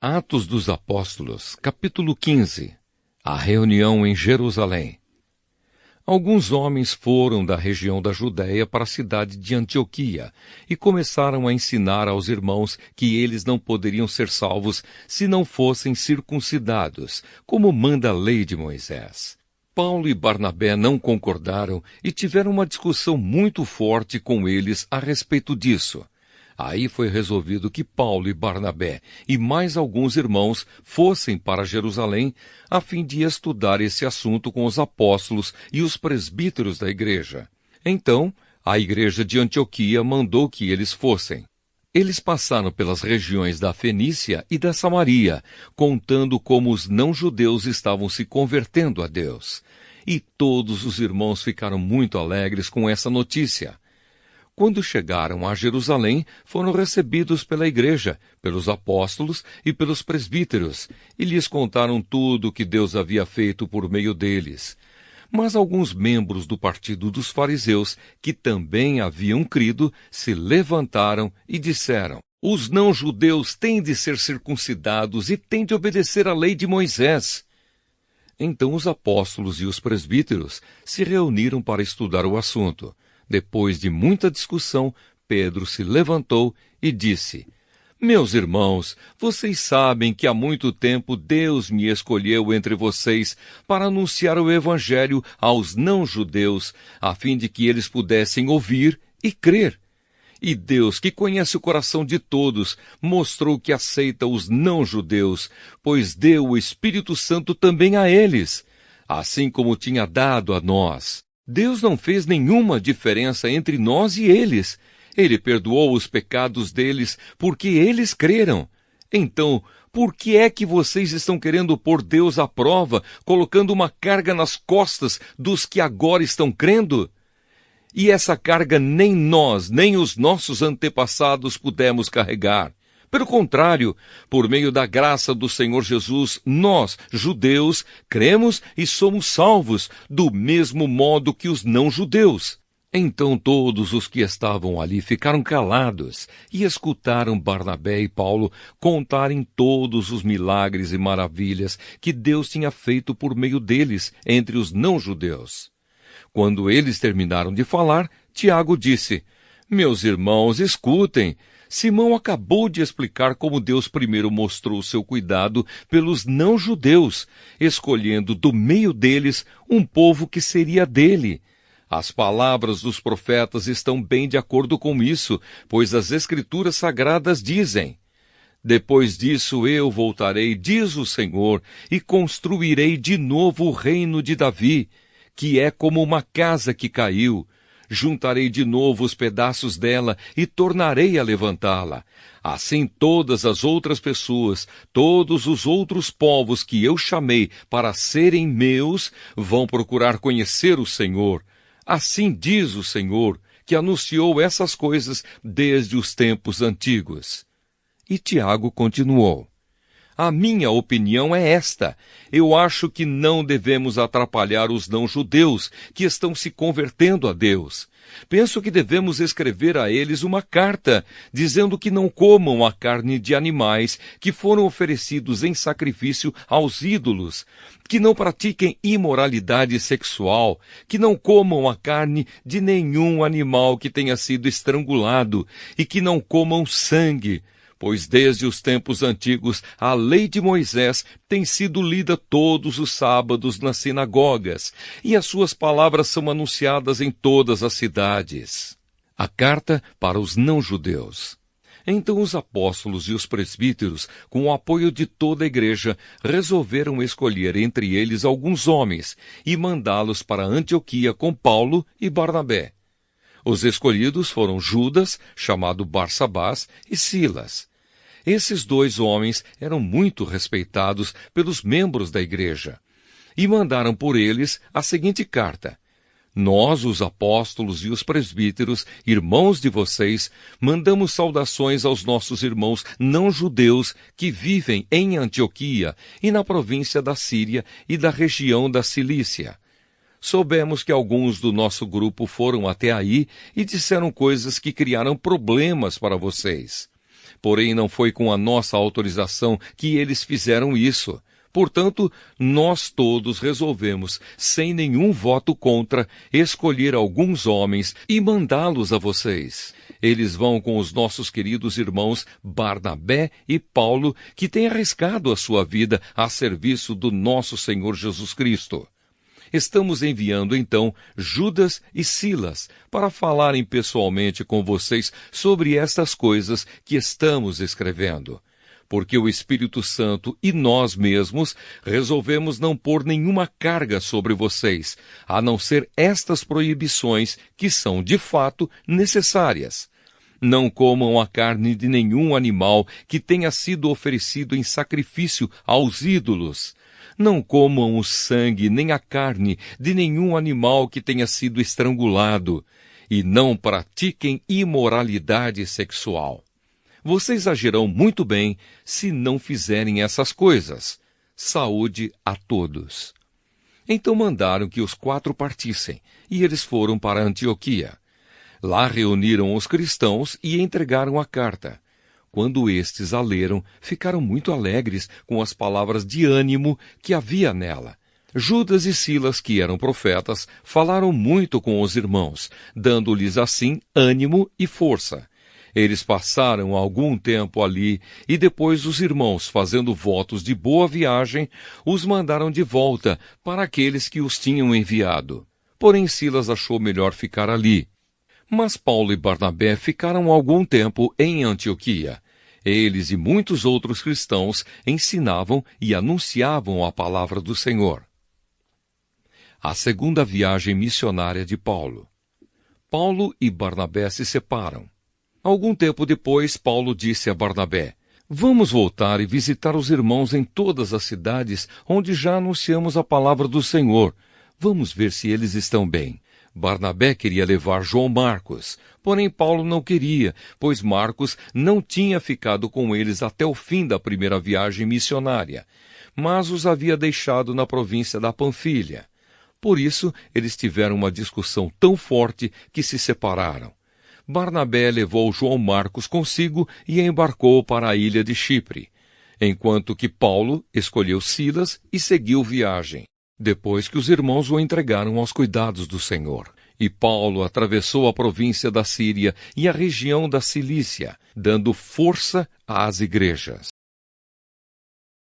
Atos dos Apóstolos, capítulo 15. A reunião em Jerusalém. Alguns homens foram da região da Judéia para a cidade de Antioquia e começaram a ensinar aos irmãos que eles não poderiam ser salvos se não fossem circuncidados, como manda a lei de Moisés. Paulo e Barnabé não concordaram e tiveram uma discussão muito forte com eles a respeito disso. Aí foi resolvido que Paulo e Barnabé e mais alguns irmãos fossem para Jerusalém a fim de estudar esse assunto com os apóstolos e os presbíteros da igreja. Então, a igreja de Antioquia mandou que eles fossem. Eles passaram pelas regiões da Fenícia e da Samaria, contando como os não-judeus estavam se convertendo a Deus. E todos os irmãos ficaram muito alegres com essa notícia. Quando chegaram a Jerusalém, foram recebidos pela igreja, pelos apóstolos e pelos presbíteros, e lhes contaram tudo o que Deus havia feito por meio deles. Mas alguns membros do partido dos fariseus, que também haviam crido, se levantaram e disseram: os não-judeus têm de ser circuncidados e têm de obedecer à lei de Moisés. Então os apóstolos e os presbíteros se reuniram para estudar o assunto. Depois de muita discussão, Pedro se levantou e disse: meus irmãos, vocês sabem que há muito tempo Deus me escolheu entre vocês para anunciar o Evangelho aos não-judeus, a fim de que eles pudessem ouvir e crer. E Deus, que conhece o coração de todos, mostrou que aceita os não-judeus, pois deu o Espírito Santo também a eles, assim como tinha dado a nós. Deus não fez nenhuma diferença entre nós e eles. Ele perdoou os pecados deles porque eles creram. Então, por que é que vocês estão querendo pôr Deus à prova, colocando uma carga nas costas dos que agora estão crendo? E essa carga nem nós, nem os nossos antepassados pudemos carregar. Pelo contrário, por meio da graça do Senhor Jesus, nós, judeus, cremos e somos salvos, do mesmo modo que os não-judeus. Então todos os que estavam ali ficaram calados e escutaram Barnabé e Paulo contarem todos os milagres e maravilhas que Deus tinha feito por meio deles entre os não-judeus. Quando eles terminaram de falar, Tiago disse: meus irmãos, escutem. Simão acabou de explicar como Deus primeiro mostrou seu cuidado pelos não-judeus, escolhendo do meio deles um povo que seria dele. As palavras dos profetas estão bem de acordo com isso, pois as Escrituras Sagradas dizem: depois disso eu voltarei, diz o Senhor, e construirei de novo o reino de Davi, que é como uma casa que caiu. Juntarei de novo os pedaços dela e tornarei a levantá-la. Assim todas as outras pessoas, todos os outros povos que eu chamei para serem meus, vão procurar conhecer o Senhor. Assim diz o Senhor, que anunciou essas coisas desde os tempos antigos. E Tiago continuou: a minha opinião é esta. Eu acho que não devemos atrapalhar os não-judeus que estão se convertendo a Deus. Penso que devemos escrever a eles uma carta, dizendo que não comam a carne de animais que foram oferecidos em sacrifício aos ídolos, que não pratiquem imoralidade sexual, que não comam a carne de nenhum animal que tenha sido estrangulado e que não comam sangue. Pois desde os tempos antigos a lei de Moisés tem sido lida todos os sábados nas sinagogas, e as suas palavras são anunciadas em todas as cidades. A carta para os não-judeus. Então os apóstolos e os presbíteros, com o apoio de toda a igreja, resolveram escolher entre eles alguns homens e mandá-los para Antioquia com Paulo e Barnabé. Os escolhidos foram Judas, chamado Barsabás, e Silas. Esses dois homens eram muito respeitados pelos membros da igreja. E mandaram por eles a seguinte carta: nós, os apóstolos e os presbíteros, irmãos de vocês, mandamos saudações aos nossos irmãos não-judeus que vivem em Antioquia e na província da Síria e da região da Cilícia. Soubemos que alguns do nosso grupo foram até aí e disseram coisas que criaram problemas para vocês. Porém, não foi com a nossa autorização que eles fizeram isso. Portanto, nós todos resolvemos, sem nenhum voto contra, escolher alguns homens e mandá-los a vocês. Eles vão com os nossos queridos irmãos Barnabé e Paulo, que têm arriscado a sua vida a serviço do nosso Senhor Jesus Cristo. Estamos enviando, então, Judas e Silas para falarem pessoalmente com vocês sobre estas coisas que estamos escrevendo. Porque o Espírito Santo e nós mesmos resolvemos não pôr nenhuma carga sobre vocês, a não ser estas proibições que são, de fato, necessárias. Não comam a carne de nenhum animal que tenha sido oferecido em sacrifício aos ídolos. Não comam o sangue nem a carne de nenhum animal que tenha sido estrangulado. E não pratiquem imoralidade sexual. Vocês agirão muito bem se não fizerem essas coisas. Saúde a todos. Então mandaram que os 4 partissem, e eles foram para Antioquia. Lá reuniram os cristãos e entregaram a carta. Quando estes a leram, ficaram muito alegres com as palavras de ânimo que havia nela. Judas e Silas, que eram profetas, falaram muito com os irmãos, dando-lhes assim ânimo e força. Eles passaram algum tempo ali e depois os irmãos, fazendo votos de boa viagem, os mandaram de volta para aqueles que os tinham enviado. Porém Silas achou melhor ficar ali. Mas Paulo e Barnabé ficaram algum tempo em Antioquia. Eles e muitos outros cristãos ensinavam e anunciavam a palavra do Senhor. A segunda viagem missionária de Paulo. Paulo e Barnabé se separam. Algum tempo depois, Paulo disse a Barnabé: Vamos voltar e visitar os irmãos em todas as cidades onde já anunciamos a palavra do Senhor. Vamos ver se eles estão bem. Barnabé queria levar João Marcos, porém Paulo não queria, pois Marcos não tinha ficado com eles até o fim da primeira viagem missionária, mas os havia deixado na província da Panfilha. Por isso, eles tiveram uma discussão tão forte que se separaram. Barnabé levou João Marcos consigo e embarcou para a ilha de Chipre, enquanto que Paulo escolheu Silas e seguiu viagem, depois que os irmãos o entregaram aos cuidados do Senhor. E Paulo atravessou a província da Síria e a região da Cilícia, dando força às igrejas.